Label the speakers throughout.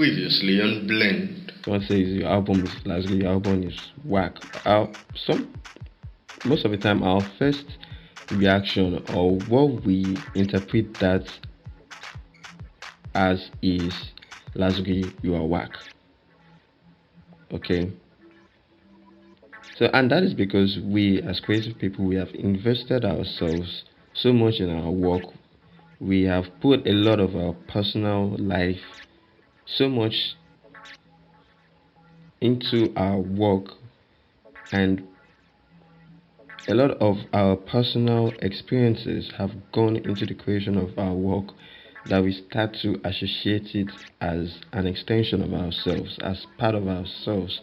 Speaker 1: Previously on Blend.
Speaker 2: Someone says your album is Lázougi, your album is whack. Most of the time, our first reaction or what we interpret that as is Lázougi, you are whack. Okay. So, and that is because we, as creative people, we have invested ourselves so much in our work. We have put a lot of our personal life so much into our work, and a lot of our personal experiences have gone into the creation of our work, that we start to associate it as an extension of ourselves, as part of ourselves.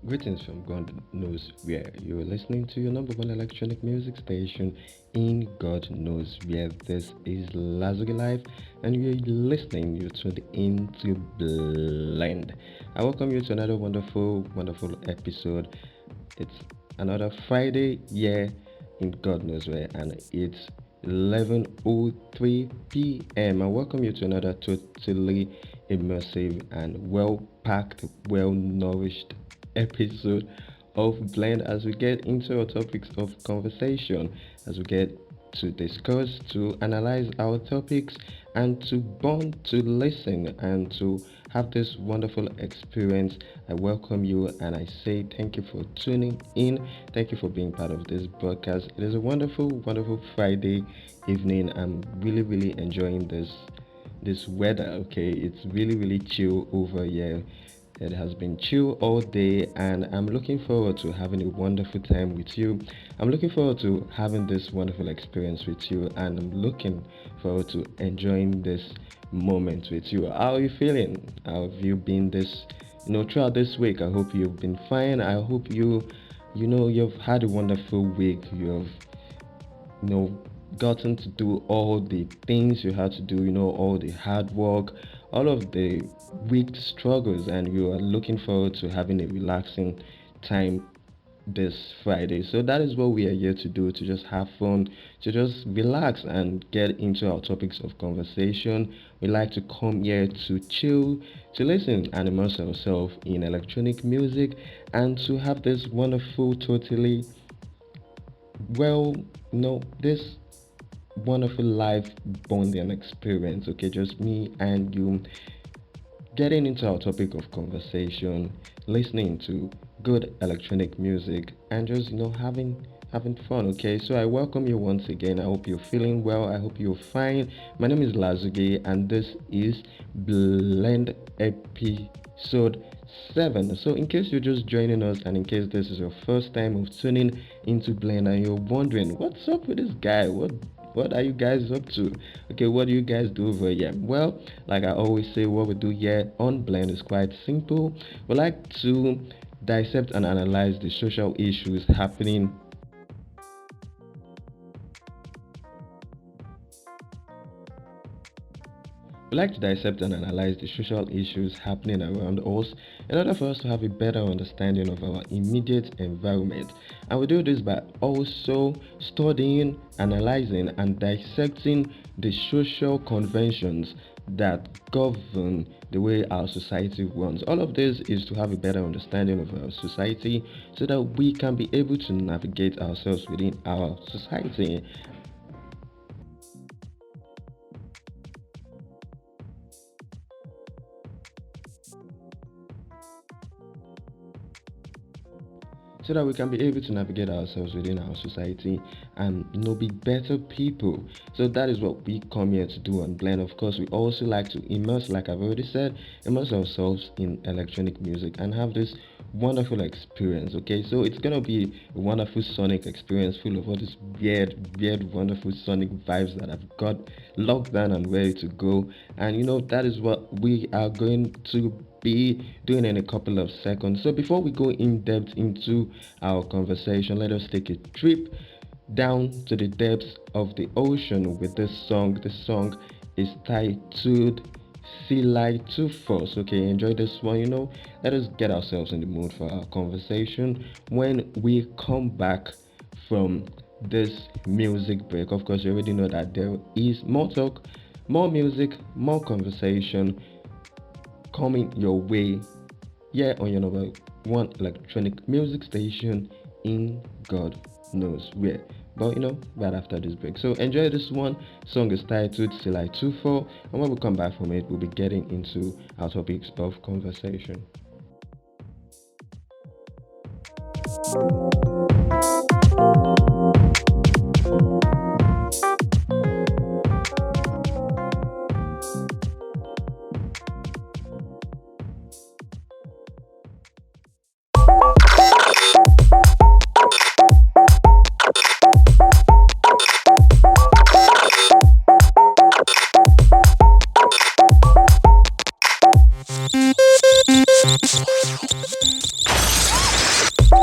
Speaker 2: Greetings from God knows where. You're listening to your number one electronic music station in God knows where. This is Lázougi Live, and you're tuned into Blend. I welcome you to another wonderful episode. It's another Friday, in God knows where, and it's 11:03 p.m. I welcome you to another totally immersive and well-packed, well-nourished episode of Blend, as we get into our topics of conversation, as we get to discuss, to analyze our topics, and to bond, to listen, and to have this wonderful experience. I welcome you and I say thank you for tuning in. Thank you for being part of this broadcast. It is a wonderful Friday evening. I'm really enjoying this weather. Okay, it's really chill over here. It has been chill all day, and I'm looking forward to having a wonderful time with you. I'm looking forward to having this wonderful experience with you, and I'm looking forward to enjoying this moment with you. How are you feeling? How have you been throughout this week? I hope you've been fine. I hope you've had a wonderful week. You've gotten to do all the things you had to do, all the hard work, all of the week struggles, and you are looking forward to having a relaxing time this Friday. So that is what we are here to do, to just have fun, to just relax and get into our topics of conversation. We like to come here to chill, to listen and immerse ourselves in electronic music, and to have this wonderful, totally this wonderful life bonding experience. Okay, just me and you getting into our topic of conversation, listening to good electronic music, and just having fun. Okay, so I welcome you once again. I hope you're feeling well. I hope you're fine. My name is Lázougi, and this is Blend episode 7. So, in case you're just joining us, and in case this is your first time of tuning into Blend, and you're wondering what's up with this guy, what are you guys up to? Okay, what do you guys do over here? Well, like I always say, what we do here on Blend is quite simple. We like to dissect and analyze the social issues happening. We like to dissect and analyze the social issues happening around us in order for us to have a better understanding of our immediate environment. And we do this by also studying, analyzing, and dissecting the social conventions that govern the way our society runs. All of this is to have a better understanding of our society so that we can be able to navigate ourselves within our society. So that we can be able to navigate ourselves within our society and be better people. So that is what we come here to do on Blend. Of course, we also like to immerse, like I've already said, immerse ourselves in electronic music and have this wonderful experience. Okay, so it's gonna be a wonderful sonic experience full of all these weird, wonderful sonic vibes that I've got locked down and ready to go. And that is what we are going to be doing in a couple of seconds. So before we go in depth into our conversation, let us take a trip down to the depths of the ocean with this song. This song is titled Sea Light to Force. Okay, enjoy this one. Let us get ourselves in the mood for our conversation when we come back from this music break. Of course, you already know that there is more talk, more music, more conversation coming your way here on your number one electronic music station in God knows where. But right after this break. So enjoy this one. Song is titled Still I 24. And when we come back from it, we'll be getting into our topics of conversation.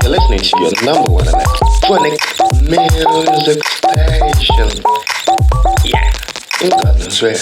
Speaker 2: You're listening to your number one electronic music station. Yeah, in God knows where.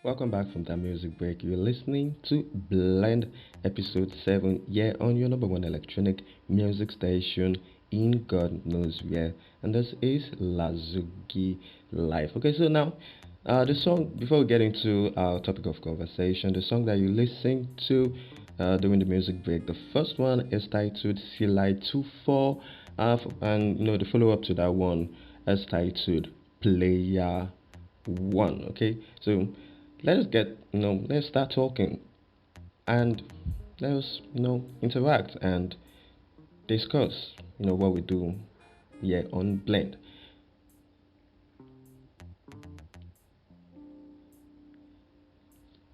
Speaker 2: Welcome back from that music break. You're listening to Blend episode 7 here on your number one electronic music station in God knows where. And this is Lázougi Live. Okay, so now the song, before we get into our topic of conversation, the song that you listen to during the music break, the first one is titled Silai 24, and the follow up to that one is titled Player One. Okay, so let's start talking and let's interact and discuss what we do here on Blend.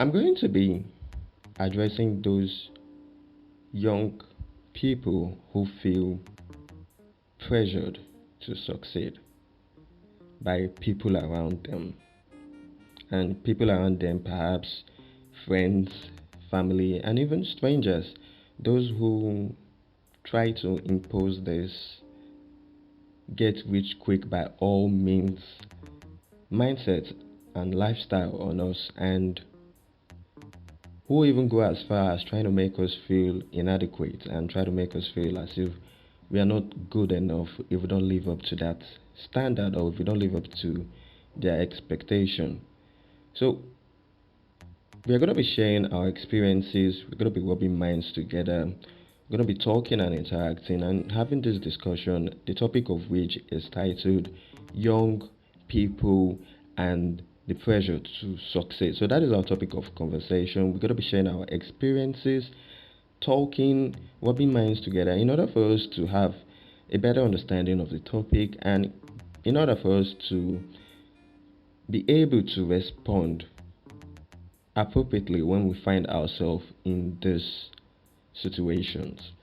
Speaker 2: I'm going to be addressing those young people who feel pressured to succeed by people around them, and people around them, perhaps friends, family, and even strangers, those who try to impose this get rich quick by all means mindset and lifestyle on us, and who even go as far as trying to make us feel inadequate and try to make us feel as if we are not good enough if we don't live up to that standard, or if we don't live up to their expectation. So we are going to be sharing our experiences, we're going to be rubbing minds together, we're going to be talking and interacting and having this discussion, the topic of which is titled Young People and the Pressure to Succeed. So that is our topic of conversation. We're going to be sharing our experiences, talking, rubbing minds together in order for us to have a better understanding of the topic, and in order for us to be able to respond appropriately when we find ourselves in these situations.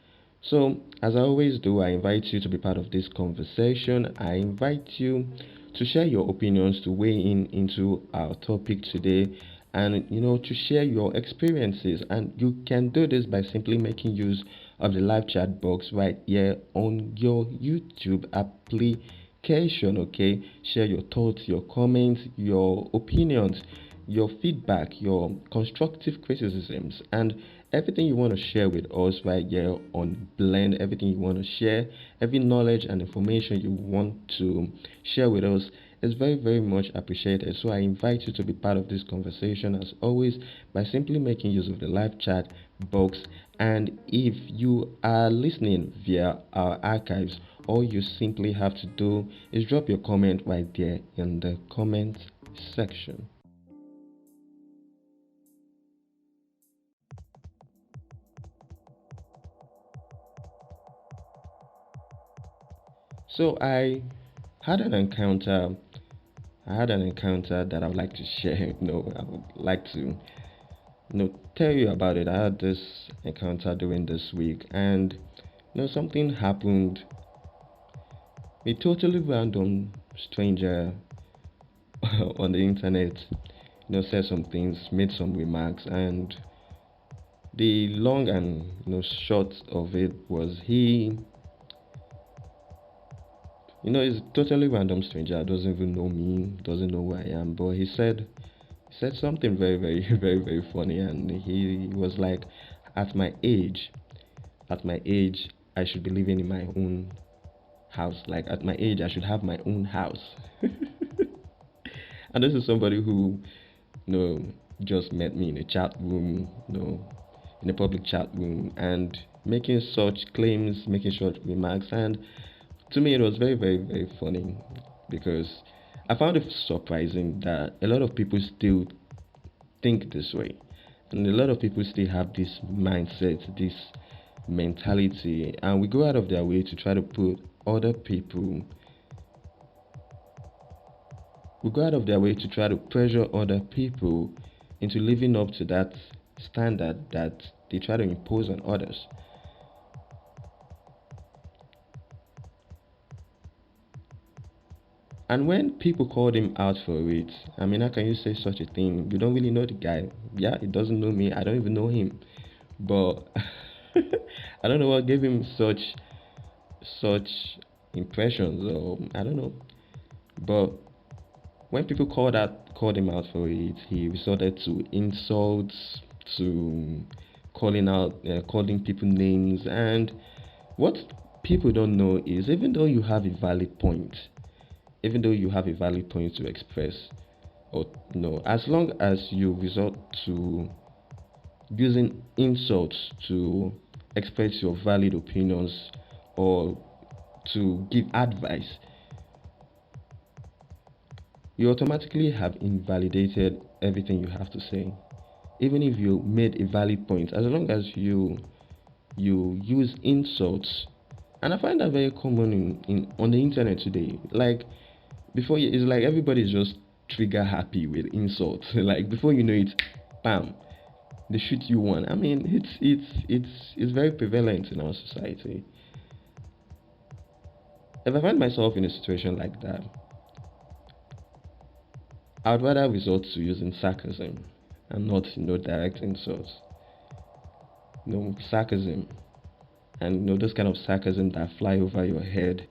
Speaker 2: So, as I always do, I invite you to be part of this conversation. I invite you to share your opinions, to weigh in into our topic today, and to share your experiences. And you can do this by simply making use of the live chat box right here on your YouTube application. Okay, share your thoughts, your comments, your opinions, your feedback, your constructive criticisms, and everything you want to share with us right here on Blend. Everything you want to share, every knowledge and information you want to share with us is very, very much appreciated. So I invite you to be part of this conversation as always by simply making use of the live chat box. And if you are listening via our archives, all you simply have to do is drop your comment right there in the comment section. So had an encounter. I had an encounter that I would like to share. I would like to tell you about it. I had this encounter during this week, and something happened. A totally random stranger on the internet, said some things, made some remarks, and the long and short of it was he's a totally random stranger, doesn't even know me, doesn't know who I am, but he said something very, very, very, very funny, and he was like, at my age, at my age, I should be living in my own house. Like at my age, I should have my own house. And this is somebody who, just met me in a chat room, in a public chat room, and making such claims, making such remarks, and to me, it was very, very, very funny because I found it surprising that a lot of people still think this way. And a lot of people still have this mindset, this mentality, and we go out of their way to try to put other people, we go out of their way to try to pressure other people into living up to that standard that they try to impose on others. And when people called him out for it, I mean, how can you say such a thing? You don't really know the guy. Yeah, he doesn't know me. I don't even know him. But I don't know what gave him such impressions, or I don't know. But when people called him out for it, he resorted to insults, to calling people names, and what people don't know is even though you have a valid point, even though you have a valid point to express, or no, as long as you resort to using insults to express your valid opinions or to give advice, you automatically have invalidated everything you have to say. Even if you made a valid point, as long as you use insults, and I find that very common in on the internet today. Like before you, it's like everybody's just trigger happy with insults. Like before you know it, bam, they shoot you one. I mean, it's very prevalent in our society. If I find myself in a situation like that, I would rather resort to using sarcasm and not direct insults. Sarcasm, and those kind of sarcasm that fly over your head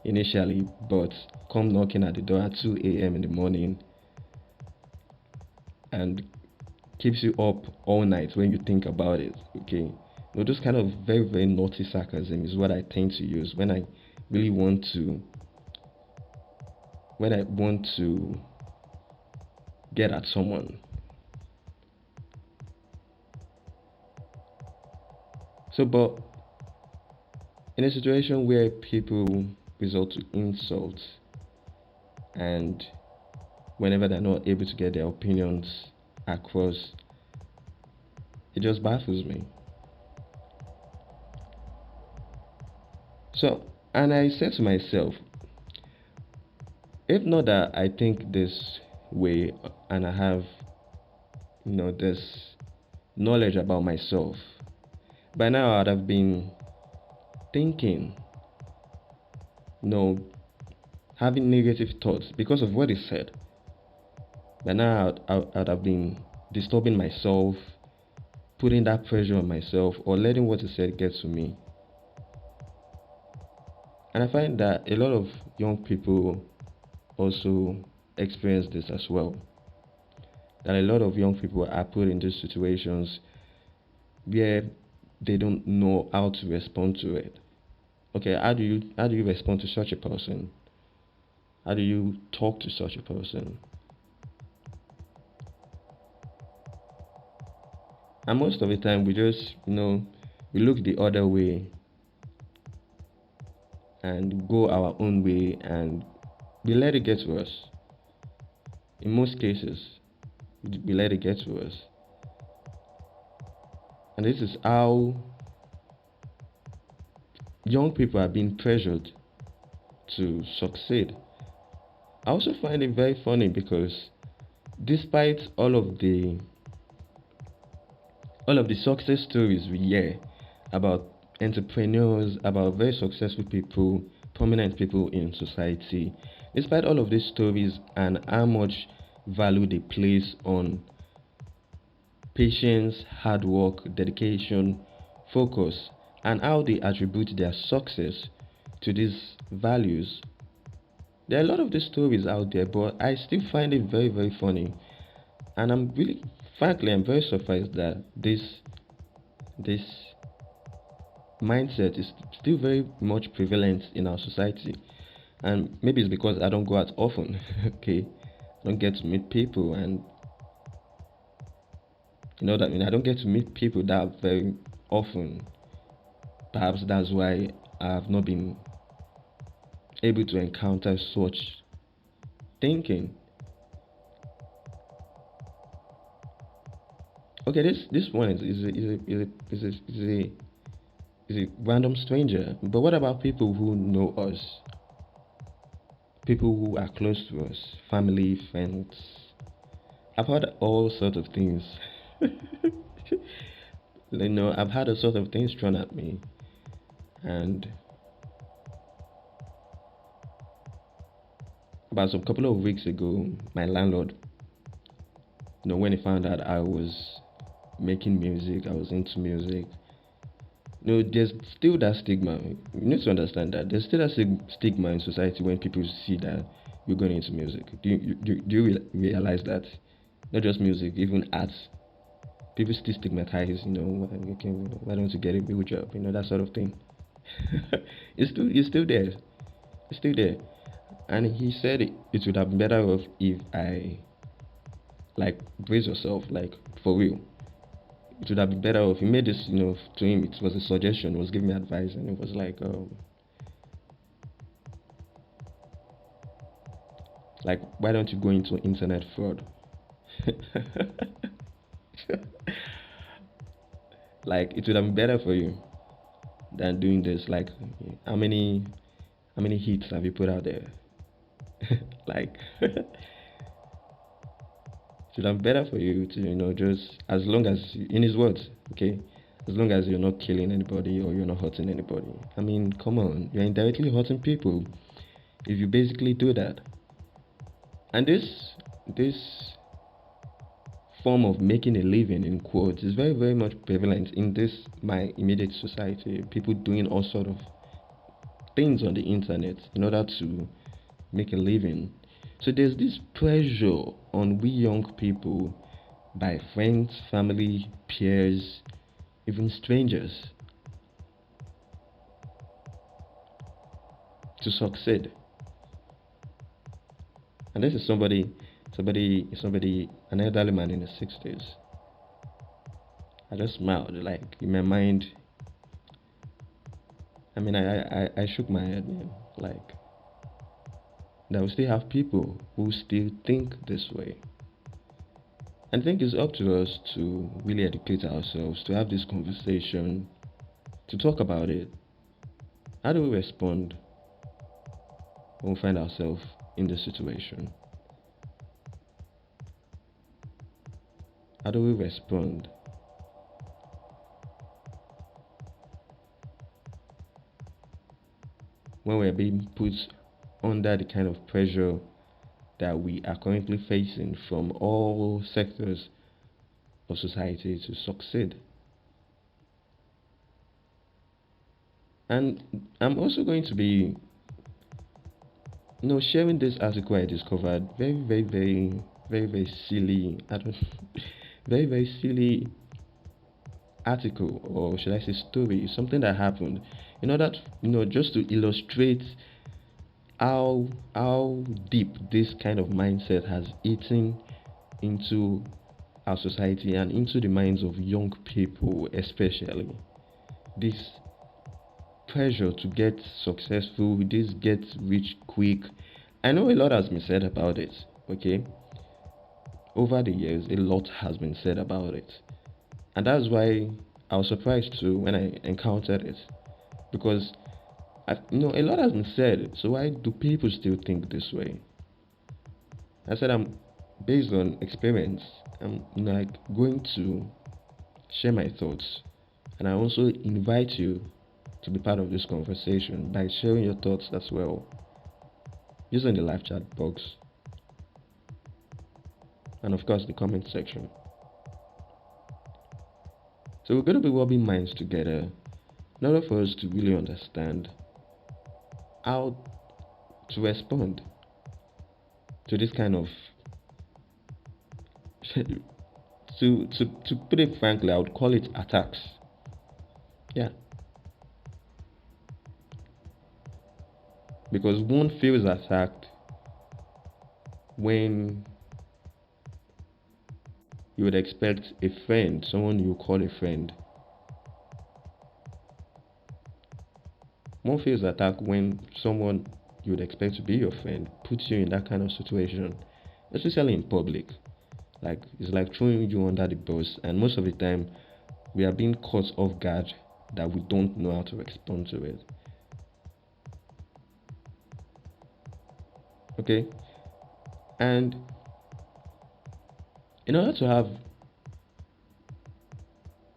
Speaker 2: initially, but come knocking at the door at 2 a.m. in the morning and keeps you up all night when you think about it. Okay, those kind of very, very naughty sarcasm is what I tend to use when I really want to, get at someone. So, but in a situation where people resort to insults, and whenever they're not able to get their opinions across, it just baffles me. So, and I said to myself, if not that I think this way and I have, this knowledge about myself, by now I'd have been thinking, you know, having negative thoughts because of what he said. But now I'd have been disturbing myself, putting that pressure on myself, or letting what is said get to me. And I find that a lot of young people also experience this as well. That a lot of young people are put in these situations where they don't know how to respond to it. Okay, how do you respond to such a person? How do you talk to such a person? And most of the time we just we look the other way and go our own way, and we let it get to us. In most cases, we let it get to us. And this is how young people are being pressured to succeed. I also find it very funny because despite all of the success stories we hear about entrepreneurs, about very successful people, prominent people in society, despite all of these stories and how much value they place on patience, hard work, dedication, focus, and how they attribute their success to these values, there are a lot of these stories out there, but I still find it very, very funny. And frankly, I'm very surprised that this mindset is still very much prevalent in our society. And maybe it's because I don't go out often. Okay, I don't get to meet people, and that I don't get to meet people that very often. Perhaps that's why I have not been able to encounter such thinking. Okay, this one is a random stranger. But what about people who know us? People who are close to us, family, friends. I've heard all sorts of things. I've had all sorts of things thrown at me, and about some couple of weeks ago, my landlord, when he found out I was making music, I was into music. There's still that stigma. You need to understand that there's still that stigma in society when people see that you're going into music. Do you realize that? Not just music, even arts. People still stigmatize, why don't you get a real job, that sort of thing. It's still there. It's still there. And he said it would have been better off if I, like, brace yourself, like, for real. It would have been better off. He made this, to him, it was a suggestion, was giving me advice, and it was like, why don't you go into internet fraud? Like, it would have been better for you than doing this. Like, how many hits have you put out there? Like, it would have been better for you to, just, as long as, in his words, okay, as long as you're not killing anybody or you're not hurting anybody. I mean, come on, you're indirectly hurting people if you basically do that. And this form of making a living, in quotes, is very, very much prevalent in this my immediate society. People doing all sort of things on the internet in order to make a living. So there's this pressure on we young people by friends, family, peers, even strangers to succeed. And this is somebody, an elderly man in his 60s. I just smiled, like, in my mind. I mean, I shook my head, man. Like, that we still have people who still think this way. And I think it's up to us to really educate ourselves, to have this conversation, to talk about it. How do we respond when we find ourselves in this situation? How do we respond when we're being put under the kind of pressure that we are currently facing from all sectors of society to succeed. And I'm also going to be, sharing this article I discovered. Very, very, very, very, very silly. I don't, very, very silly article, or should I say story, something that happened. That just to illustrate how deep this kind of mindset has eaten into our society and into the minds of young people, especially this pressure to get successful, this get rich quick. I know a lot has been said about it. Okay, over the years, a lot has been said about it, and that's why I was surprised too when I encountered it, because a lot has been said. So why do people still think this way? I said I'm based on experience. I'm like going to share my thoughts, and I also invite you to be part of this conversation by sharing your thoughts as well using the live chat box and of course the comment section. So we're going to be rubbing minds together in order for us to really understand how to respond to this kind of to put it frankly, I would call it attacks. Yeah, because one feels attacked when you would expect a friend, someone you call a friend. One feels attacked when someone you would expect to be your friend puts you in that kind of situation, especially in public. Like it's like throwing you under the bus, and most of the time we are being caught off guard that we don't know how to respond to it. Okay, and in order to have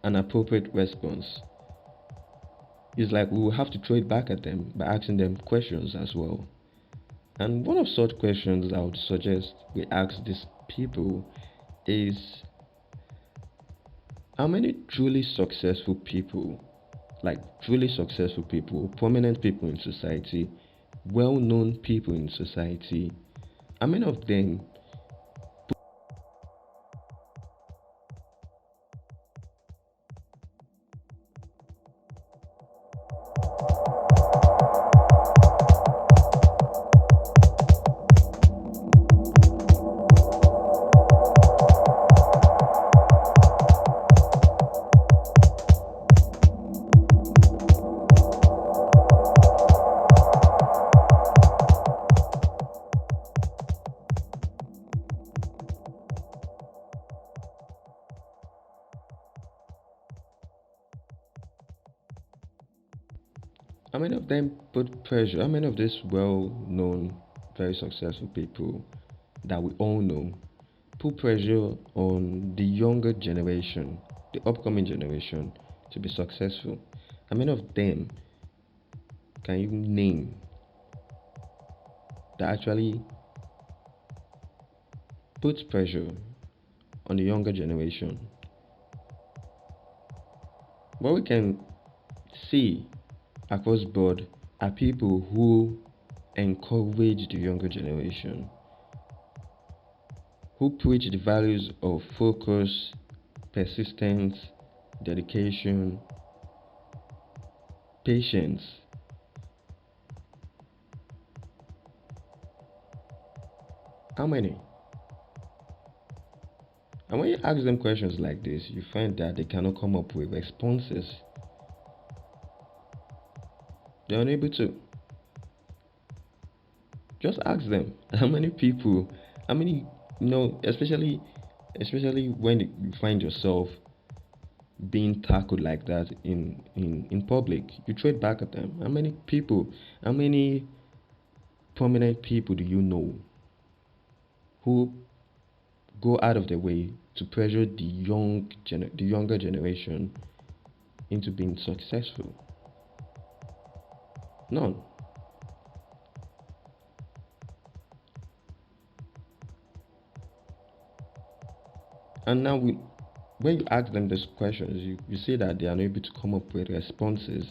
Speaker 2: an appropriate response, it's like we will have to throw it back at them by asking them questions as well. And one of such questions I would suggest we ask these people is, how many truly successful people, like truly successful people, prominent people in society, well known people in society, how many of them how many of them put pressure? How many of these well known, very successful people that we all know put pressure on the younger generation, the upcoming generation, to be successful? How many of them can you name that actually puts pressure on the younger generation? What we can see across board are people who encourage the younger generation, who preach the values of focus, persistence, dedication, patience. How many? And when you ask them questions like this, you find that they cannot come up with responses. They're unable to. Just ask them how many people, how many, especially when you find yourself being tackled like that in public, you throw it back at them. How many people, how many prominent people do you know who go out of their way to pressure the younger generation into being successful? None. And now, when you ask them these questions, you see that they are not able to come up with responses.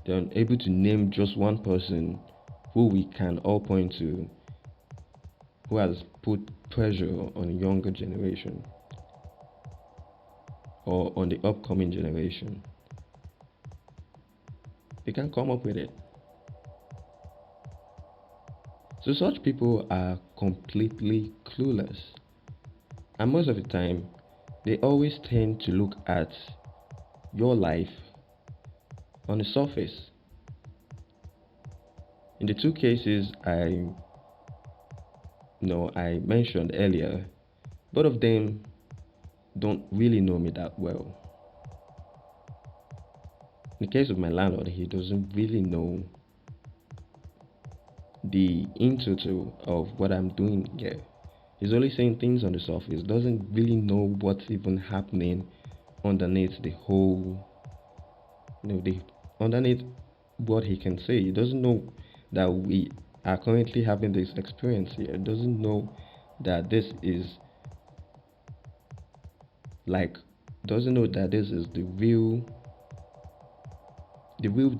Speaker 2: They're unable to name just one person who we can all point to who has put pressure on younger generation or on the upcoming generation. They can't come up with it. So such people are completely clueless. And most of the time, they always tend to look at your life on the surface. In the two cases I mentioned earlier, both of them don't really know me that well. In the case of my landlord, he doesn't really know the in total of what I'm doing here. He's only saying things on the surface, doesn't really know what's even happening underneath the whole, the underneath what he can say. He doesn't know that we are currently having this experience here. He doesn't know that this is like, doesn't know that this is the real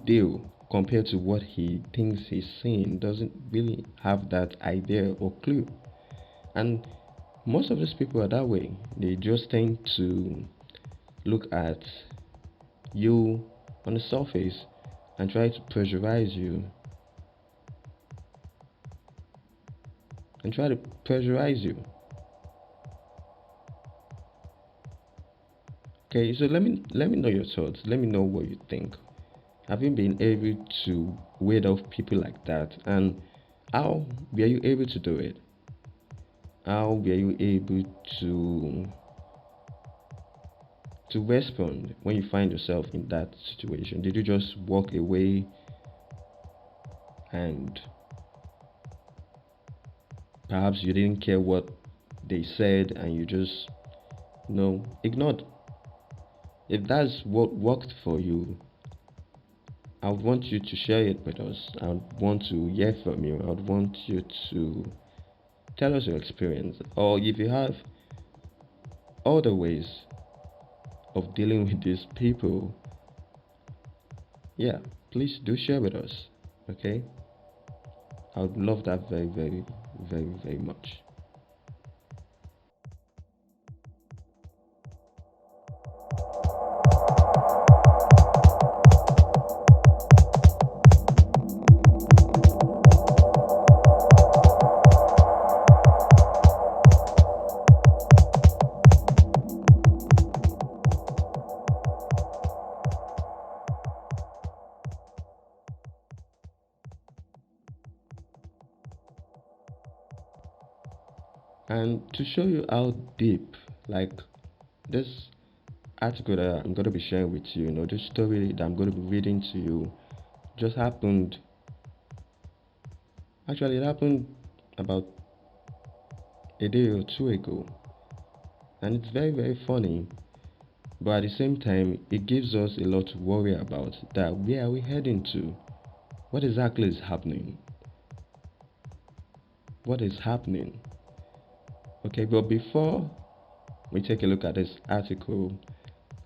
Speaker 2: deal compared to what he thinks he's seeing. Doesn't really have that idea or clue. And most of these people are that way. They just tend to look at you on the surface and try to pressurize you and try to pressurize you. Okay, so let me know your thoughts. Let me know what you think. Have you been able to ward off people like that? And how were you able to do it? How were you able to respond when you find yourself in that situation? Did you just walk away and perhaps you didn't care what they said and you just ignored? If that's what worked for you, I would want you to share it with us. I would want to hear from you. I would want you to tell us your experience. Or if you have other ways of dealing with these people, yeah, please do share with us. Okay? I would love that very, very, very, very much. And to show you how deep, like this article that I'm going to be sharing with you, this story that I'm going to be reading to you just happened. Actually, it happened about a day or two ago. And it's very, very funny. But at the same time, it gives us a lot to worry about. That where are we heading to? What exactly is happening? What is happening? Okay, but before we take a look at this article,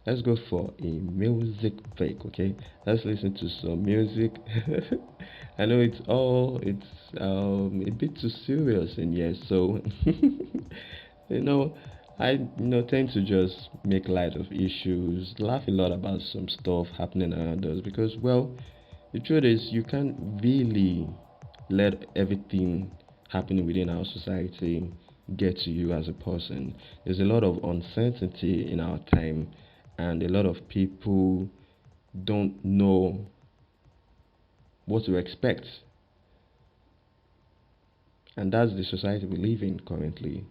Speaker 2: let's go for a music break. Okay, let's listen to some music. I know it's a bit too serious in here, so you know I tend to just make light of issues, laugh a lot about some stuff happening around us, because well, the truth is you can't really let everything happening within our society get to you as a person. There's a lot of uncertainty in our time, and a lot of people don't know what to expect. And that's the society we live in currently.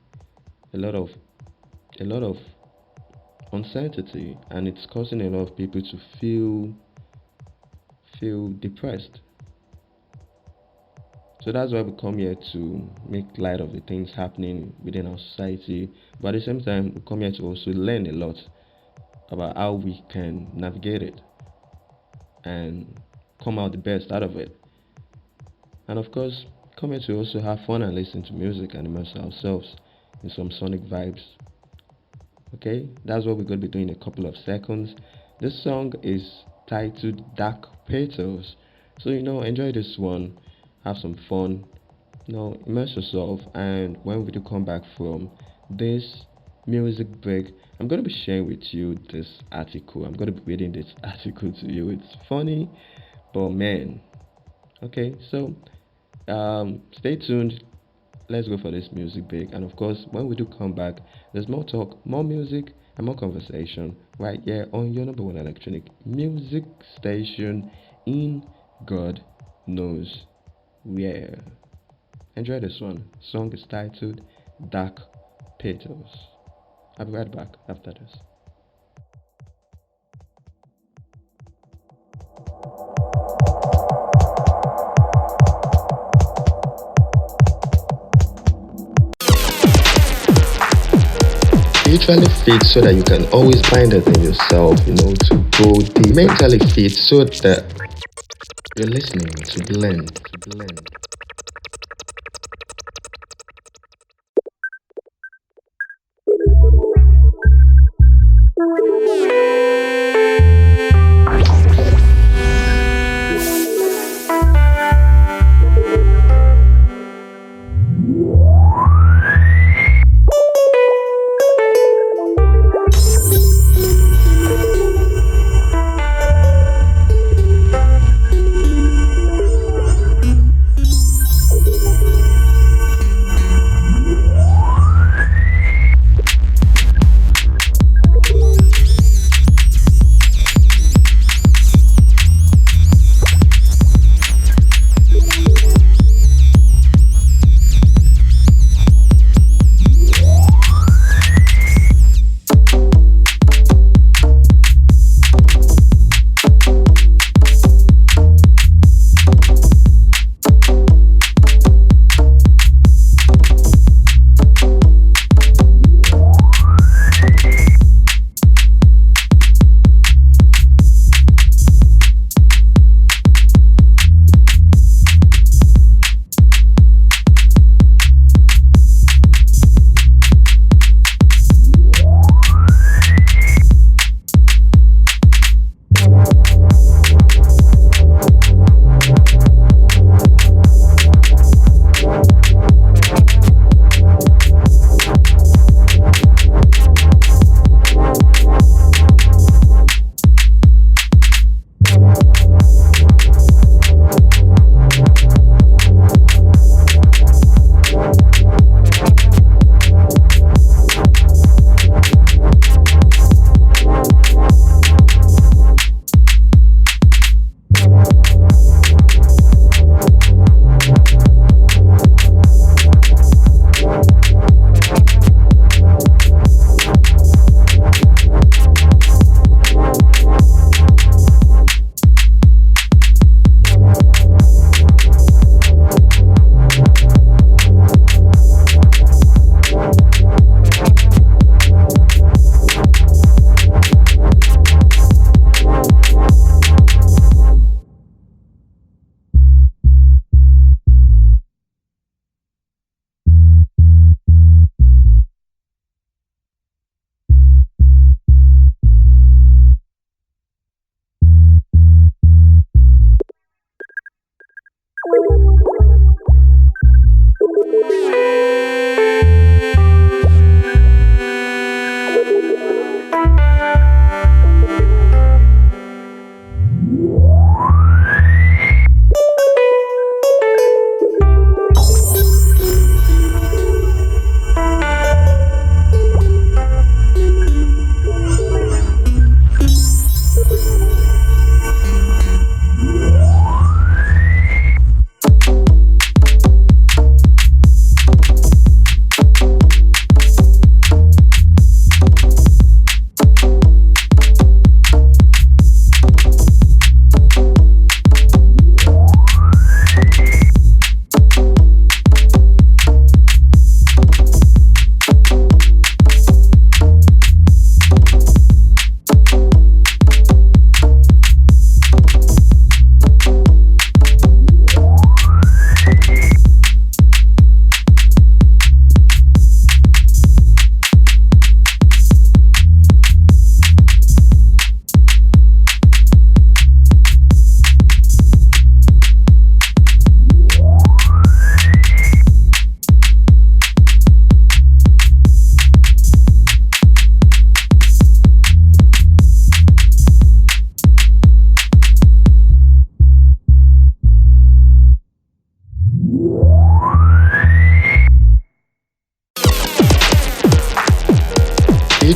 Speaker 2: A lot of a lot of uncertainty, and it's causing a lot of people to feel depressed. So that's why we come here to make light of the things happening within our society, but at the same time we come here to also learn a lot about how we can navigate it and come out the best out of it. And of course, come here to also have fun and listen to music and immerse ourselves in some sonic vibes. Okay, that's what we're going to be doing in a couple of seconds. This song is titled Dark Petals. So, enjoy this one, have some fun, immerse yourself. And when we do come back from this music break, I'm going to be sharing with you this article. I'm going to be reading this article to you. It's funny, but man, okay, so stay tuned. Let's go for this music break. And of course, when we do come back, there's more talk, more music, and more conversation right here on your number one electronic music station in God knows where. Enjoy this one. Song is titled Dark Petals. I'll be right back after this. Spiritually fit so that you can always find it in yourself, to go deep. Mentally fit so that you're listening to blend.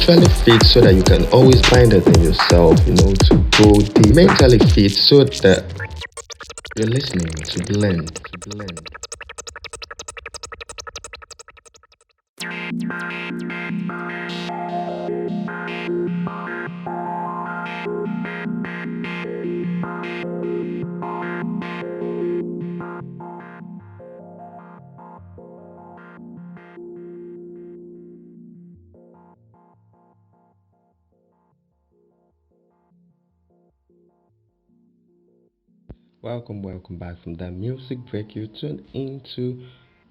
Speaker 2: spiritually fit so that you can always find it in yourself, to grow deep. Mentally fit so that you're listening to blend. Welcome back from that music break. You tune into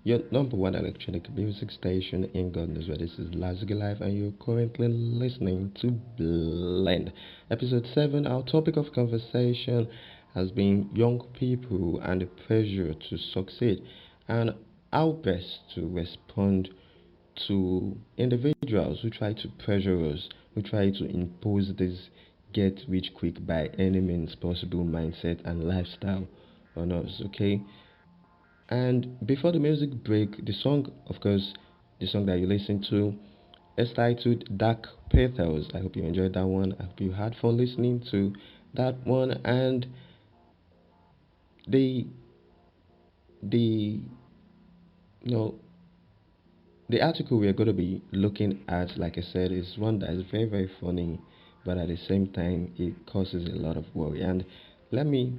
Speaker 2: your number one electronic music station in God knows where. This is Lázougi Live, and you're currently listening to Blend. Episode 7. Our topic of conversation has been young people and the pressure to succeed, and how best to respond to individuals who try to pressure us, who try to impose this get rich quick by any means possible mindset and lifestyle on us, okay? And before the music break, the song, of course, the song that you listen to is titled Dark Petals. I hope you enjoyed that one. I hope you had fun listening to that one. And the the you know the article we're going to be looking at, like I said, is one that is very, very funny, but at the same time, it causes a lot of worry. And let me,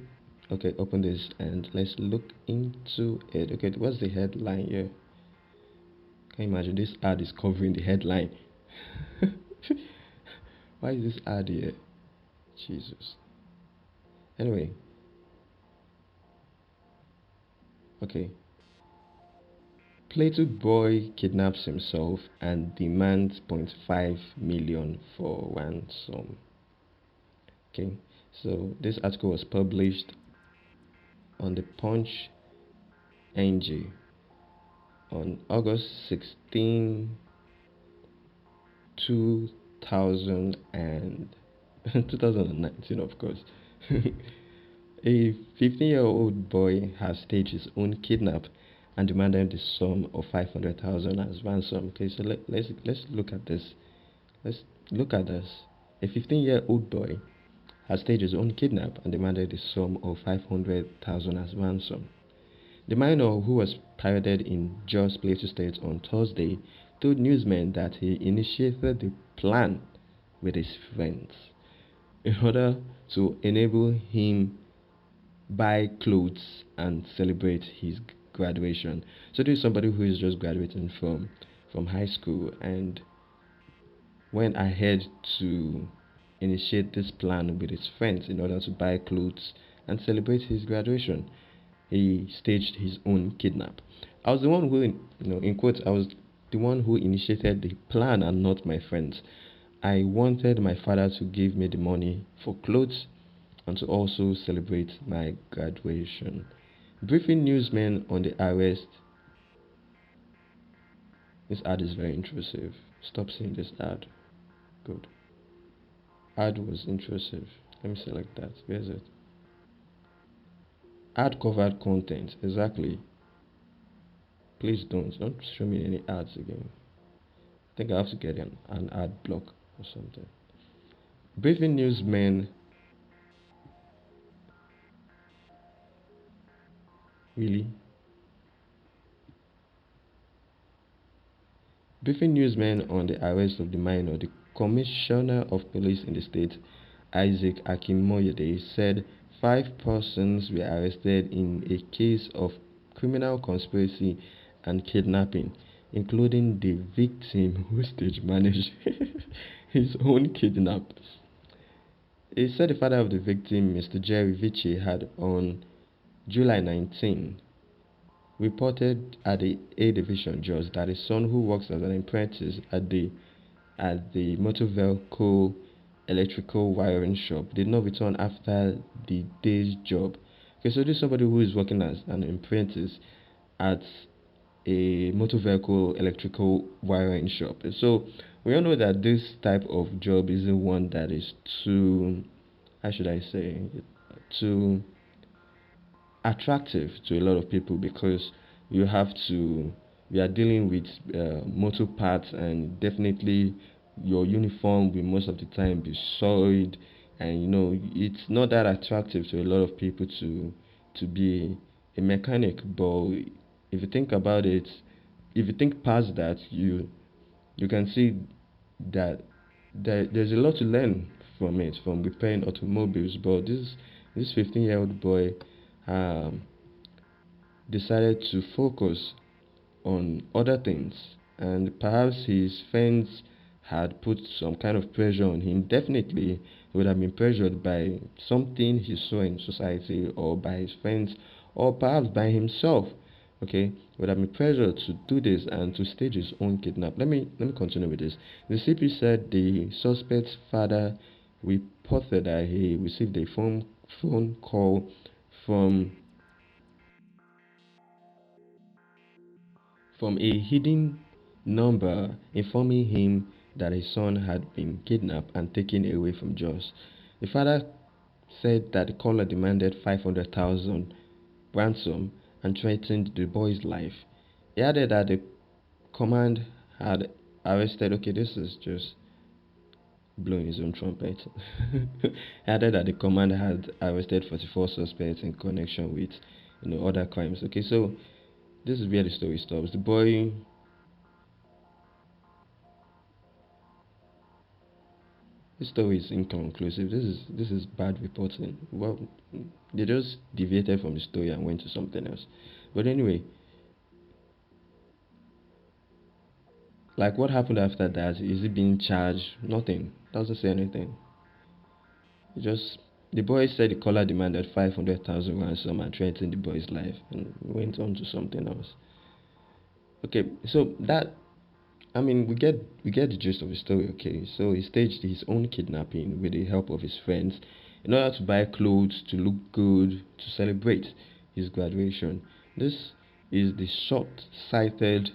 Speaker 2: okay, open this and let's look into it. Okay, what's the headline here? Can you imagine this ad is covering the headline? Why is this ad here? Jesus. Anyway, okay. Plato boy kidnaps himself and demands point 0.5 million for ransom. Okay, so this article was published on the Punch NG on August 16, 2000 and 2019, of course. A 15-year-old boy has staged his own kidnap and demanded the sum of 500,000 as ransom. Okay, so let's look at this. Let's look at this. A 15-year-old boy has staged his own kidnap and demanded the sum of 500,000 as ransom. The minor, who was pirated in Jos Plateau State on Thursday, told newsmen that he initiated the plan with his friends in order to enable him buy clothes and celebrate his graduation. So this is somebody who is just graduating from high school and went ahead to initiate this plan with his friends in order to buy clothes and celebrate his graduation. He staged his own kidnap. I was the one who, in quotes, I was the one who initiated the plan and not my friends. I wanted my father to give me the money for clothes and to also celebrate my graduation. Briefing newsmen on the arrest. This ad is very intrusive. Stop seeing this ad. Good. Ad was intrusive. Let me select that. Where is it? Ad covered content. Exactly. Please don't show me any ads again. I think I have to get an ad block or something. Briefing newsmen. Really? Briefing newsmen on the arrest of the minor, the Commissioner of Police in the state, Isaac Akimoyede, said 5 persons were arrested in a case of criminal conspiracy and kidnapping, including the victim who stage managed his own kidnap. He said the father of the victim, Mr. Jerry Vici, had on July 19 reported at the A Division judge that his son, who works as an apprentice at the motor vehicle electrical wiring shop, did not return after the day's job. Okay, so this is somebody who is working as an apprentice at a motor vehicle electrical wiring shop. So we all know that this type of job isn't one that is too, how should I say, too attractive to a lot of people, because you have to, we are dealing with motor parts, and definitely your uniform will most of the time be soiled, and it's not that attractive to a lot of people to be a mechanic. But if you think about it, if you think past that, you can see that there's a lot to learn from it, from repairing automobiles. But this 15-year-old boy um, decided to focus on other things, and perhaps his friends had put some kind of pressure on him. Definitely, he would have been pressured by something he saw in society, or by his friends, or perhaps by himself. Okay, he would have been pressured to do this and to stage his own kidnap. Let me continue with this. The CP said the suspect's father reported that he received a phone call from a hidden number informing him that his son had been kidnapped and taken away from Jos. The father said that the caller demanded 500,000 ransom and threatened the boy's life. He added that the command had arrested, okay, this is just blowing his own trumpet. He added that the command had arrested 44 suspects in connection with other crimes. Okay, so this is where the story stops. This story is inconclusive. This is bad reporting. Well, they just deviated from the story and went to something else. But anyway, like, what happened after that? Is he being charged? Nothing. Doesn't say anything. It just the boy said the caller demanded 500,000 ransom and threatened the boy's life, and went on to something else. Okay, so that, I mean, we get the gist of the story. Okay, so he staged his own kidnapping with the help of his friends in order to buy clothes, to look good, to celebrate his graduation. This is the short-sighted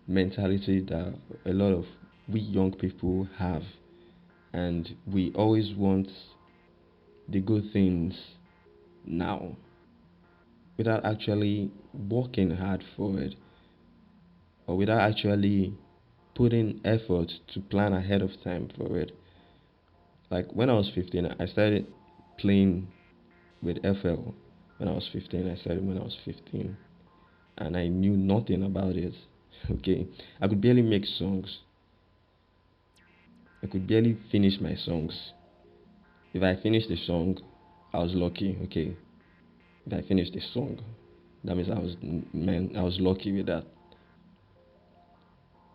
Speaker 2: mentality that a lot of we young people have, and we always want the good things now without actually working hard for it, or without actually putting effort to plan ahead of time for it. Like, when I was 15, I started playing with FL. When I was 15, I started when I was 15, and I knew nothing about it. Okay, I could barely make songs. I could barely finish my songs. If I finished the song, I was lucky. Okay, if I finished the song, that means I was lucky with that.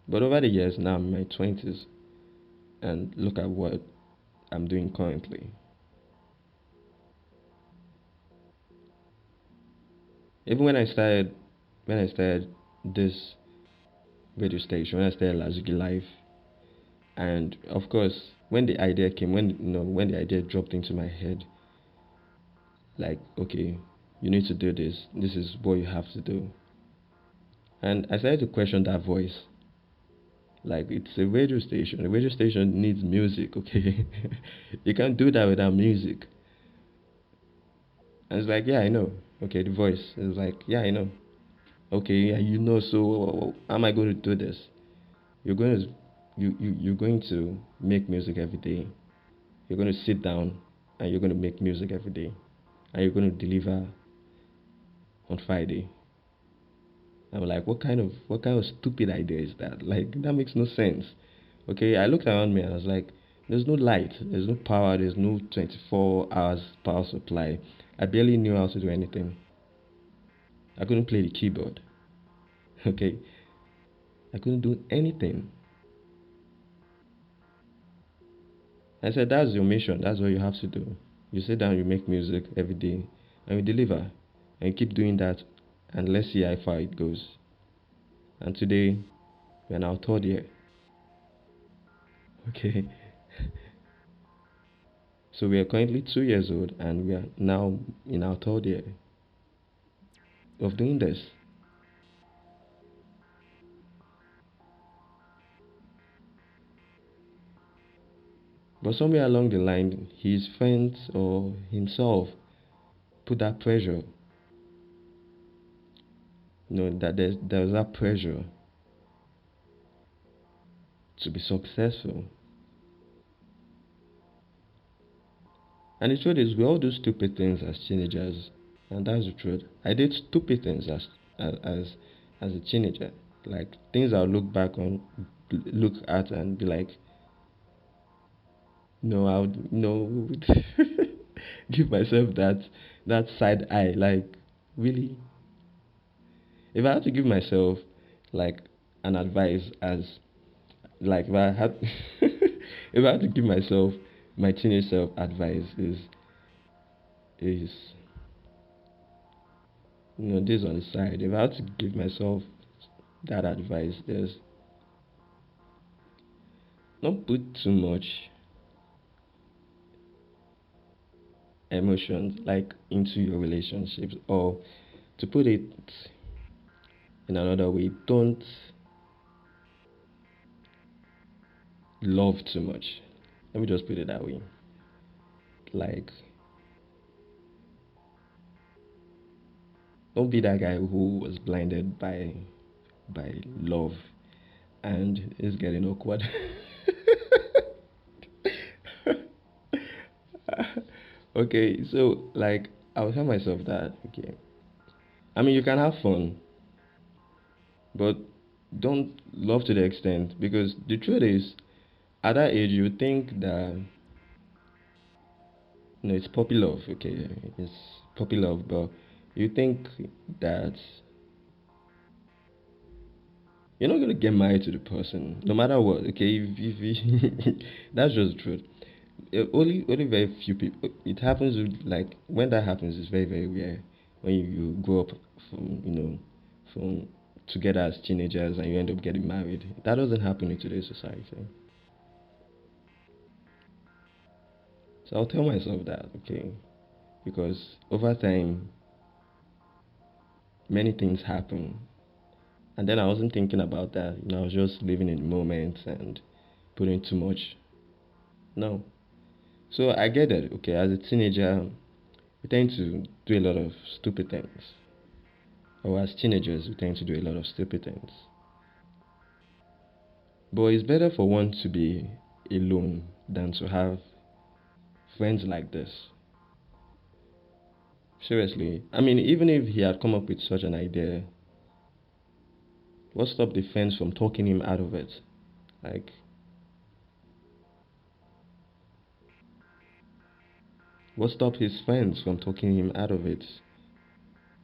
Speaker 2: But over the years, now I'm in my 20s, and look at what I'm doing currently. Even when I started this radio station, when I started Lázougi Live, and of course, when the idea came, when the idea dropped into my head, like, okay, you need to do this. This is what you have to do. And I started to question that voice. Like, it's a radio station. A radio station needs music, okay? You can't do that without music. And it's like, yeah, I know. Okay, the voice is like, yeah, I know. Okay, yeah, so how am I going to do this? You're going to you're going to make music every day. You're going to sit down and you're going to make music every day, and you're going to deliver on Friday. I'm like, what kind of stupid idea is that? Like, that makes no sense. Okay, I looked around me and I was like, there's no light, there's no power, there's no 24 hours power supply. I barely knew how to do anything. I couldn't play the keyboard. Okay, I couldn't do anything. I said, that's your mission. That's what you have to do. You sit down, you make music every day, and you deliver. And you keep doing that, and let's see how far it goes. And today, we are now third year. Okay. So we are currently 2 years old, and we are now in our third year of doing this. But somewhere along the line, his friends or himself put that pressure. That there's that pressure to be successful. And the truth is, we all do stupid things as teenagers, and that's the truth. I did stupid things as as a teenager, like things I'll look back on, look at, and be like, no, I would no give myself that side eye, like really. If I had to give myself like an advice as like if I had if I had to give myself my teenage self advice is this on the side. If I had to give myself that advice, there's not put too much emotions like into your relationships, or to put it in another way, don't love too much. Let me just put it that way. Like, don't be that guy who was blinded by love and is getting awkward. Okay, so like I'll tell myself that okay. I mean, you can have fun, but don't love to the extent, because the truth is, at that age, you think that it's puppy love. Okay, it's puppy love, but you think that you're not gonna get married to the person, no matter what. Okay, if that's just the truth. Only very few people. It happens like when that happens, it's very very rare. When you grow up from from together as teenagers and you end up getting married, that doesn't happen in today's society. So I'll tell myself that okay, because over time many things happen, and then I wasn't thinking about that. I was just living in the moment and putting too much. No. So I get that. Okay, as a teenager, we tend to do a lot of stupid things, or as teenagers, we tend to do a lot of stupid things. But it's better for one to be alone than to have friends like this. Seriously. I mean, even if he had come up with such an idea, what stopped the friends from talking him out of it? Like, what stopped his friends from talking him out of it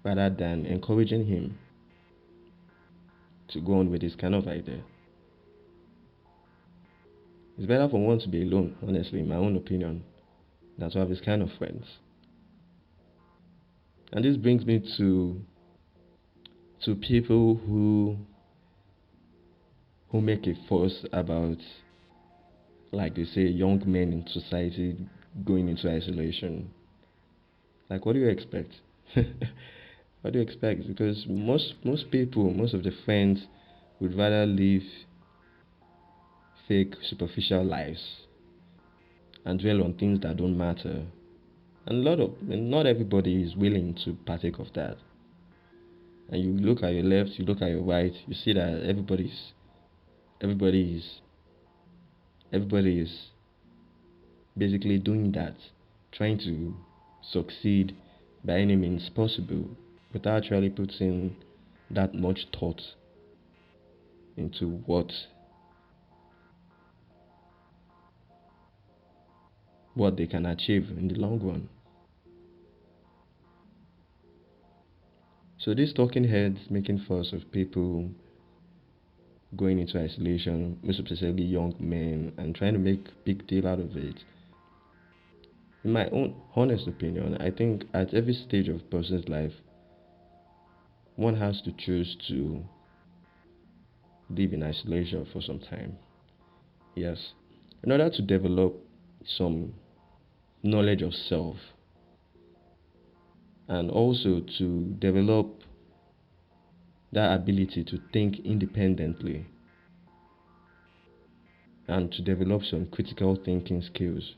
Speaker 2: rather than encouraging him to go on with this kind of idea? It's better for one to be alone, honestly, in my own opinion, than to have this kind of friends. And this brings me to people who make a fuss about, like they say, young men in society going into isolation. Like, what do you expect? What do you expect? Because most people, most of the friends, would rather live fake, superficial lives and dwell on things that don't matter. And not everybody is willing to partake of that. And you look at your left, you look at your right, you see that everybody is everybody is basically doing that, trying to succeed by any means possible without actually putting that much thought into what they can achieve in the long run. So these talking heads making fuss of people going into isolation, most especially young men, and trying to make big deal out of it. In my own honest opinion, I think at every stage of a person's life, one has to choose to live in isolation for some time. Yes. In order to develop some knowledge of self, and also to develop that ability to think independently, and to develop some critical thinking skills.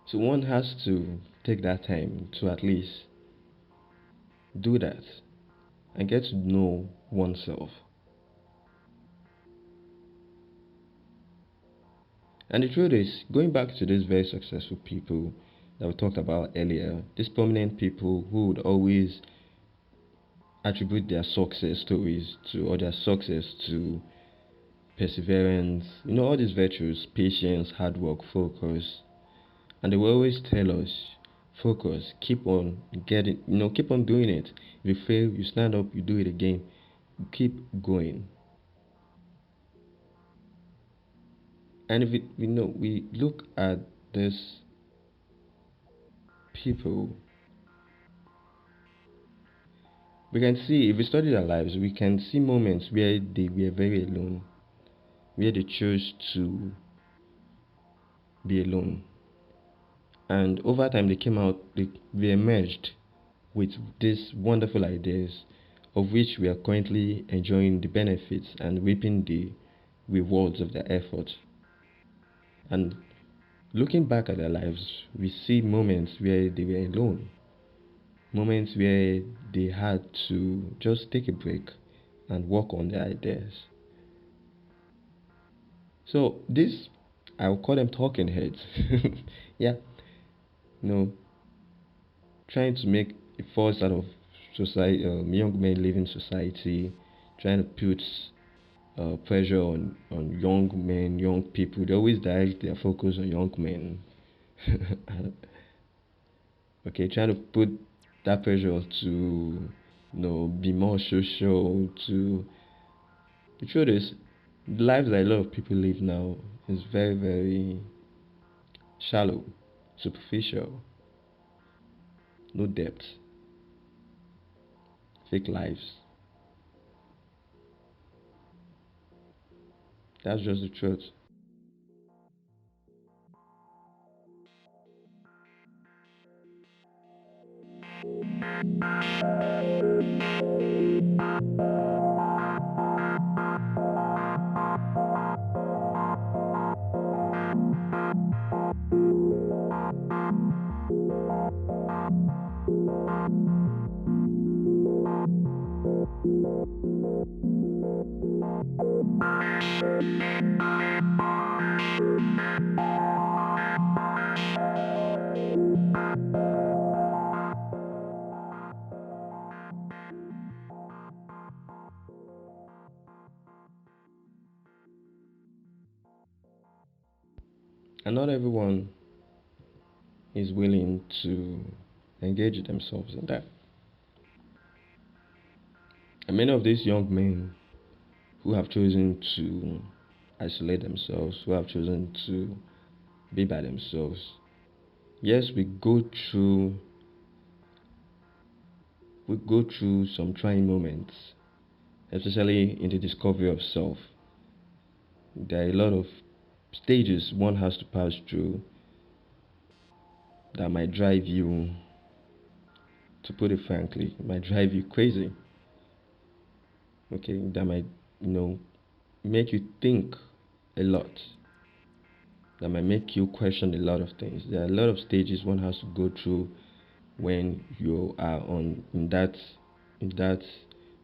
Speaker 2: So one has to take that time to at least do that and get to know oneself. And the truth is, going back to these very successful people that we talked about earlier, these prominent people who would always attribute their success stories to, or their success to, perseverance, all these virtues, patience, hard work, focus. And they will always tell us, focus, keep on getting, keep on doing it. If you fail, you stand up, you do it again, you keep going. And if we look at these people, we can see, if we study their lives, we can see moments where they were very alone, where they chose to be alone. And over time, they came out, they emerged with these wonderful ideas, of which we are currently enjoying the benefits and reaping the rewards of their effort. And looking back at their lives, we see moments where they were alone, moments where they had to just take a break and work on their ideas. So this, I'll call them talking heads. Yeah, you know, trying to make a force out of society, young men living society, trying to put pressure on young men, young people. They always direct their focus on young men. Okay, trying to put that pressure to, be more social. To the truth is, the lives that a lot of people live now is very, very shallow, superficial, no depth, fake lives. That's just the truth. And not everyone is willing to engage themselves in that. And many of these young men who have chosen to isolate themselves, who have chosen to be by themselves, yes, we go through some trying moments, especially in the discovery of self. There are a lot of stages one has to pass through that might drive you, to put it frankly, might drive you crazy. Okay, that might, you know, make you think a lot. That might make you question a lot of things. There are a lot of stages one has to go through when you are on in that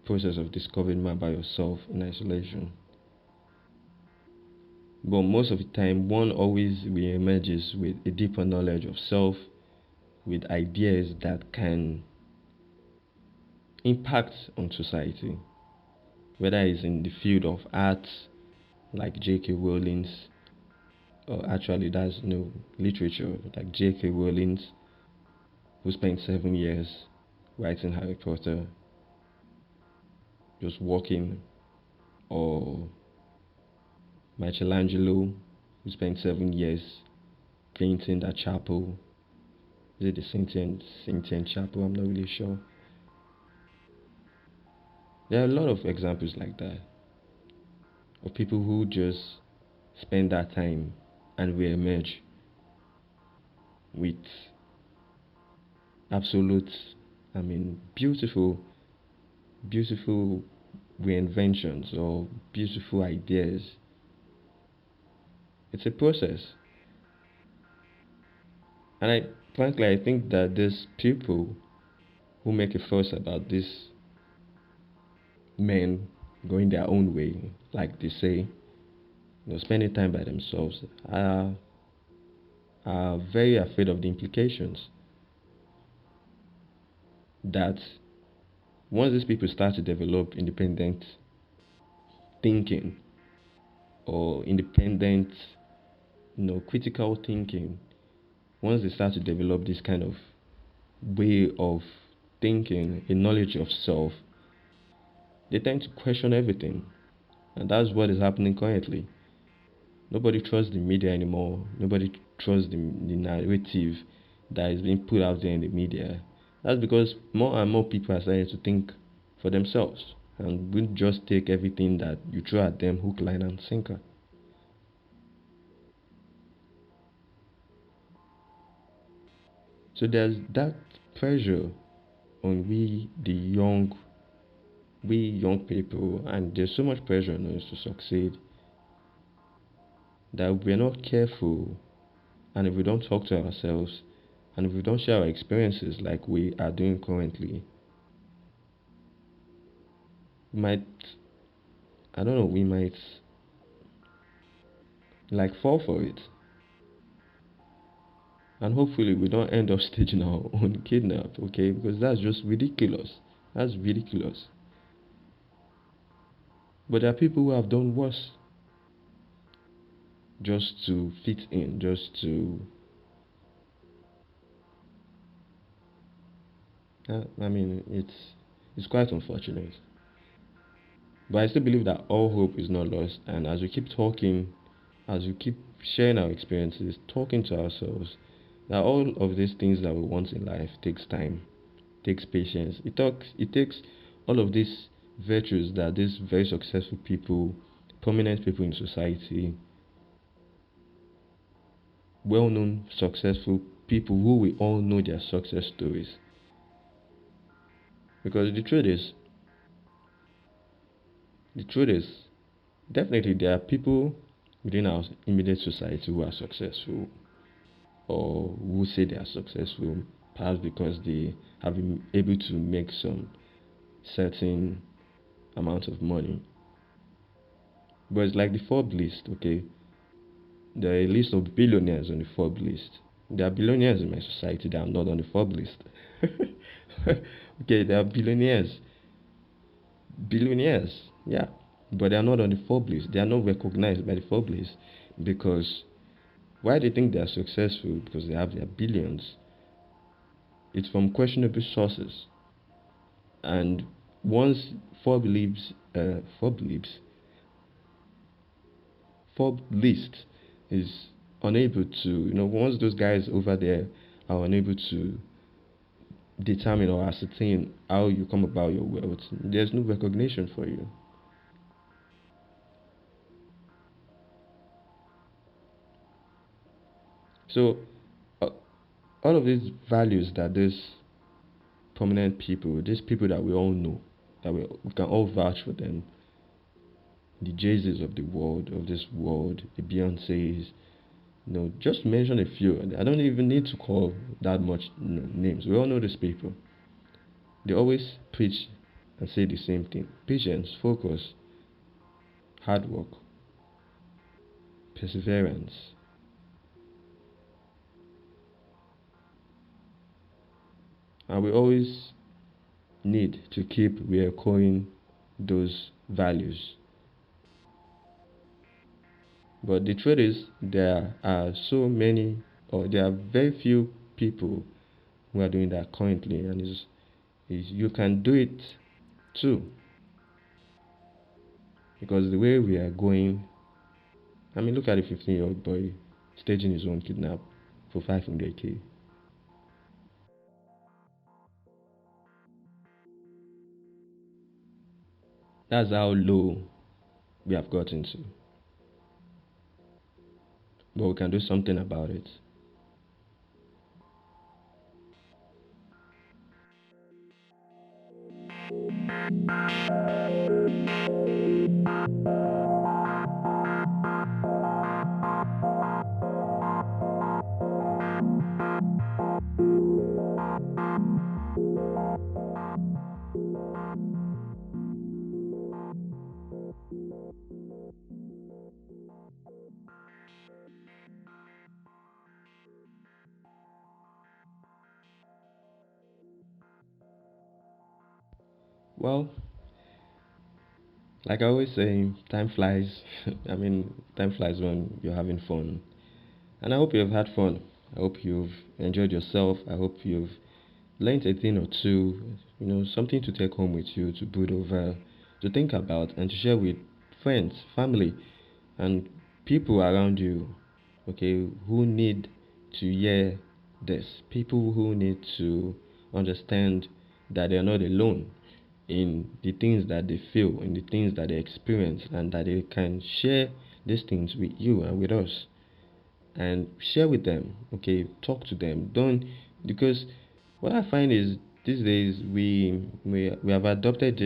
Speaker 2: process of discovering more about yourself in isolation. But most of the time, one always re-emerges with a deeper knowledge of self, with ideas that can impact on society, whether it's in the field of art, like J.K. Rowling's, or actually that's literature, like J.K. Rowling's, who spent 7 years writing Harry Potter, just walking, or Michelangelo, who spent 7 years painting that chapel. Is it the Saint Chapel? I'm not really sure. There are a lot of examples like that, of people who just spend that time and re-emerge with absolute, beautiful, beautiful reinventions or beautiful ideas. It's a process. And frankly, I think that these people who make a fuss about these men going their own way, like they say, spending time by themselves, are very afraid of the implications that once these people start to develop independent thinking or independent, critical thinking, once they start to develop this kind of way of thinking, a knowledge of self, they tend to question everything. And that's what is happening currently. Nobody trusts the media anymore. Nobody trusts the narrative that is being put out there in the media. That's because more and more people are starting to think for themselves and will just take everything that you throw at them hook, line, and sinker. So there's that pressure on we young people, and there's so much pressure on us to succeed that if we're not careful, and if we don't talk to ourselves, and if we don't share our experiences like we are doing currently, we might, I don't know, we might like fall for it. And hopefully we don't end up staging our own kidnap, okay? Because that's just ridiculous. That's ridiculous. But there are people who have done worse just to fit in, just to. It's quite unfortunate. But I still believe that all hope is not lost, and as we keep talking, as we keep sharing our experiences, talking to ourselves, that all of these things that we want in life takes time, takes patience. It takes all of these virtues that these very successful people, prominent people in society, well-known successful people who we all know their success stories. Because the truth is, definitely there are people within our immediate society who are successful or who say they are successful, perhaps because they have been able to make some certain amount of money. But it's like the Forbes list, okay? There are a list of billionaires on the Forbes list. There are billionaires in my society that are not on the Forbes list. Okay, there are billionaires, yeah, but they are not on the Forbes list. They are not recognized by the Forbes list because why they think they are successful because they have their billions. It's from questionable sources, and once Forbes leaves, Forbes list is unable to, once those guys over there are unable to determine or ascertain how you come about your wealth, there's no recognition for you. So, uh, all of these values that these prominent people, these people that we all know, that we can all vouch for them, the Jay-Z's of the world, of this world, the Beyonce's, just mention a few. I don't even need to call that much names. We all know these people. They always preach and say the same thing: patience, focus, hard work, perseverance. And we always need to keep re-echoing those values. But the truth is, there are so many, or there are very few people who are doing that currently, and is you can do it too. Because the way we are going, look at a 15-year-old boy staging his own kidnap for 500K. That's how low we have gotten to. But we can do something about it. Well, like I always say, time flies. Time flies when you're having fun. And I hope you've had fun. I hope you've enjoyed yourself. I hope you've learned a thing or two, something to take home with you, to brood over, to think about, and to share with friends, family, and people around you, okay, who need to hear this. People who need to understand that they are not alone in the things that they feel, in the things that they experience, and that they can share these things with you and with us, and share with them. Okay, talk to them. Don't, because what I find is these days we have adopted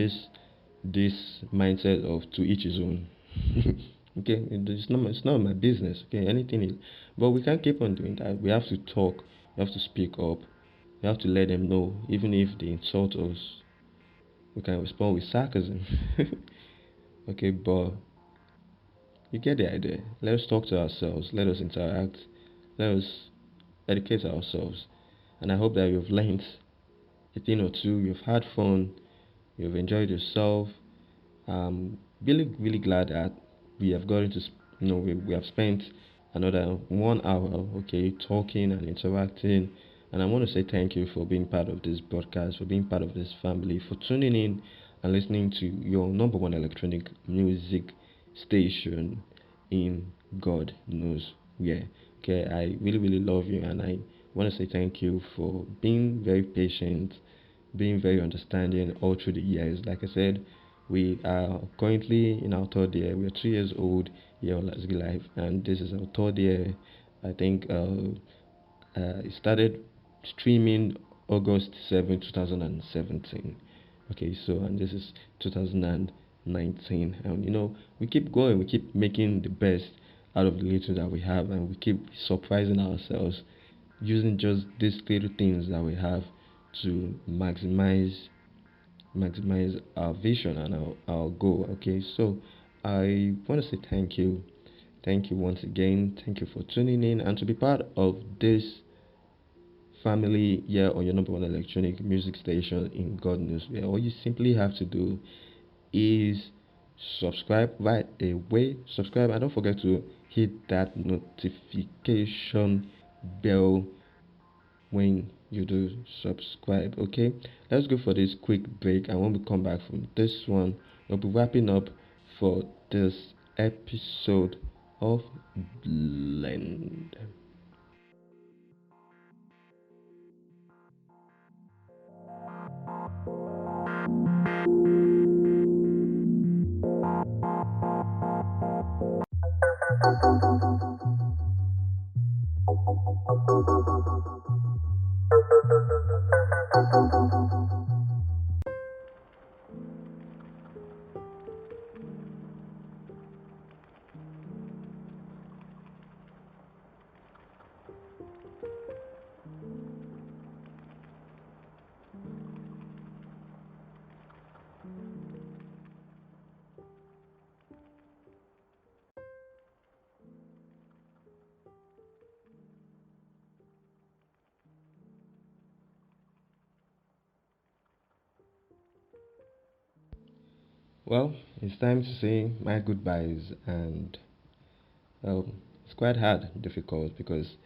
Speaker 2: this mindset of to each his own. Okay, it's not my business. Okay, anything is, but we can't keep on doing that. We have to talk. We have to speak up. We have to let them know, even if they insult us, we can respond with sarcasm. Okay, but you get the idea. Let us talk to ourselves. Let us interact. Let us educate ourselves. And I hope that you've learned a thing or two. You've had fun. You've enjoyed yourself. Really, really glad that we have gotten to, we have spent another 1 hour, okay, talking and interacting. And I want to say thank you for being part of this broadcast, for being part of this family, for tuning in and listening to your number one electronic music station in God knows where. Okay, I really, really love you, and I want to say thank you for being very patient, being very understanding all through the years. Like I said, we are currently in our third year. We are 2 years old here on Lázougi Life, and this is our third year. I think it started streaming August 7, 2017. Okay, so and this is 2019, and we keep going. We keep making the best out of the little that we have, and we keep surprising ourselves using just these little things that we have to maximize our vision and our goal. Okay, so I want to say thank you once again. Thank you for tuning in and to be part of this family here on your number one electronic music station in God knows where. All you simply have to do is subscribe right away. Subscribe and don't forget to hit that notification bell when you do subscribe. Okay, let's go for this quick break, and when we come back from this one, we'll be wrapping up for this episode of Blend. Well, it's time to say my goodbyes, and it's quite hard, difficult, because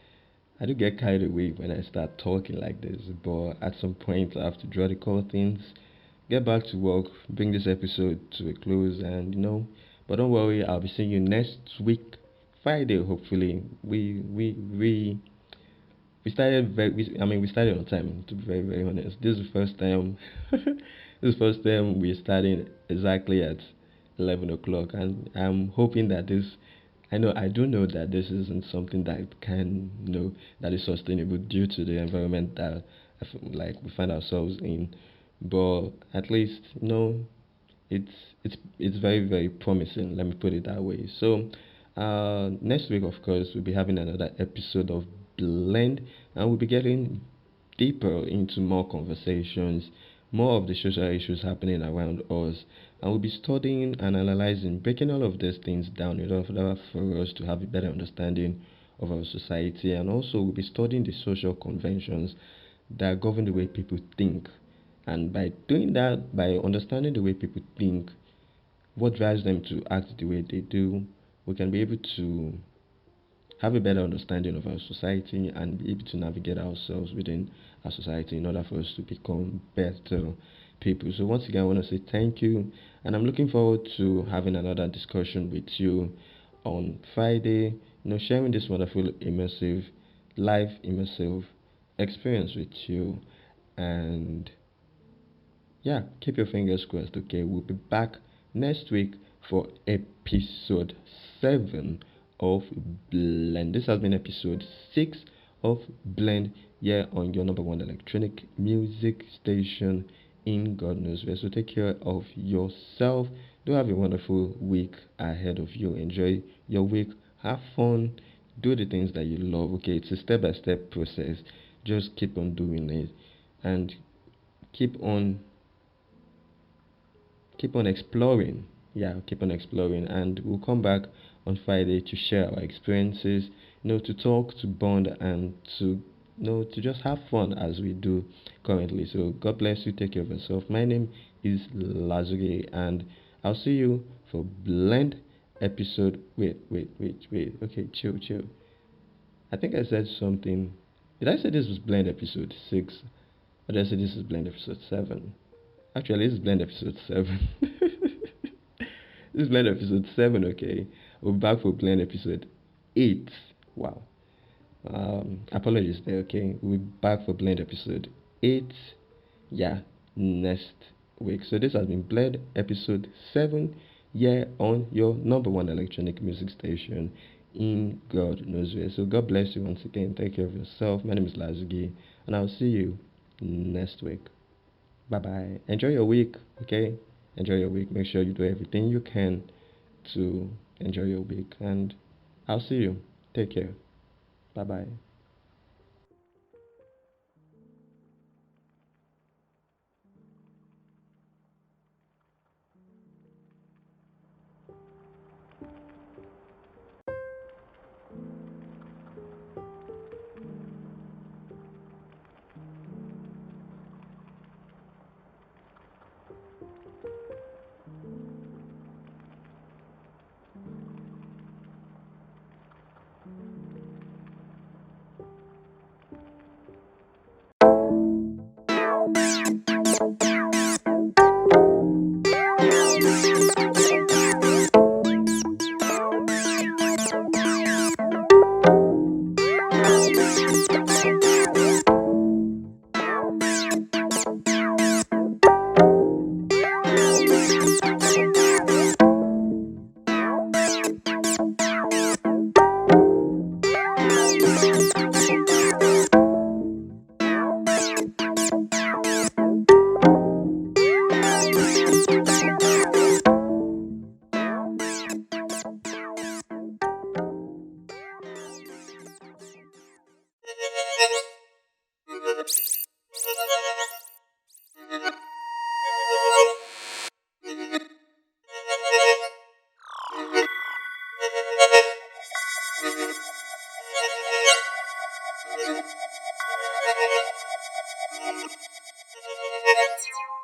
Speaker 2: I do get carried away when I start talking like this, but at some point I have to draw the curtains, get back to work, bring this episode to a close, and but don't worry, I'll be seeing you next week, Friday, hopefully. We started we started on time, to be very, very honest. This is the first time, this is the first time we're starting exactly at 11 o'clock, and I'm hoping that this, I do know that this isn't something that can, that is sustainable due to the environment that like we find ourselves in. but at least it's it's very very promising. Let me put it that way. So next week, of course, we'll be having another episode of Blend, and we'll be getting deeper into more conversations, more of the social issues happening around us, and we'll be studying and analyzing, breaking all of these things down in order for us to have a better understanding of our society, and also we'll be studying the social conventions that govern the way people think. And by doing that, by understanding the way people think, what drives them to act the way they do, we can be able to have a better understanding of our society and be able to navigate ourselves within our society in order for us to become better people. So once again, I want to say thank you, and I'm looking forward to having another discussion with you on Friday. Sharing this wonderful live immersive experience with you, and yeah, keep your fingers crossed. Okay, we'll be back next week for episode 7 of Blend. This has been episode 6 of Blend here on your number one electronic music station in God knows where. So take care of yourself. Do have a wonderful week ahead of you. Enjoy your week. Have fun. Do the things that you love. Okay, it's a step by step process. Just keep on doing it and keep on exploring. Yeah, keep on exploring, and we'll come back on Friday to share our experiences, to talk, to bond, and to to just have fun as we do currently. So God bless you. Take care of yourself. My name is Lázougi, and I'll see you for Blend episode. Wait. Okay, chill. I think I said something. Did I say this was Blend episode 6? Or did I say this is Blend episode 7? Actually, this is Blend episode 7. This is Blend episode 7, okay? We're back for Blend episode 8. Wow. Apologies there, okay? We're back for Blend episode 8. Yeah, next week. So this has been Blend episode 7. Yeah, on your number one electronic music station in God knows where. So God bless you once again. Take care of yourself. My name is Lázougi, and I'll see you next week. Bye bye. Enjoy your week, okay? Enjoy your week. Make sure you do everything you can to enjoy your week. And I'll see you. Take care. Bye bye.
Speaker 1: Thank you.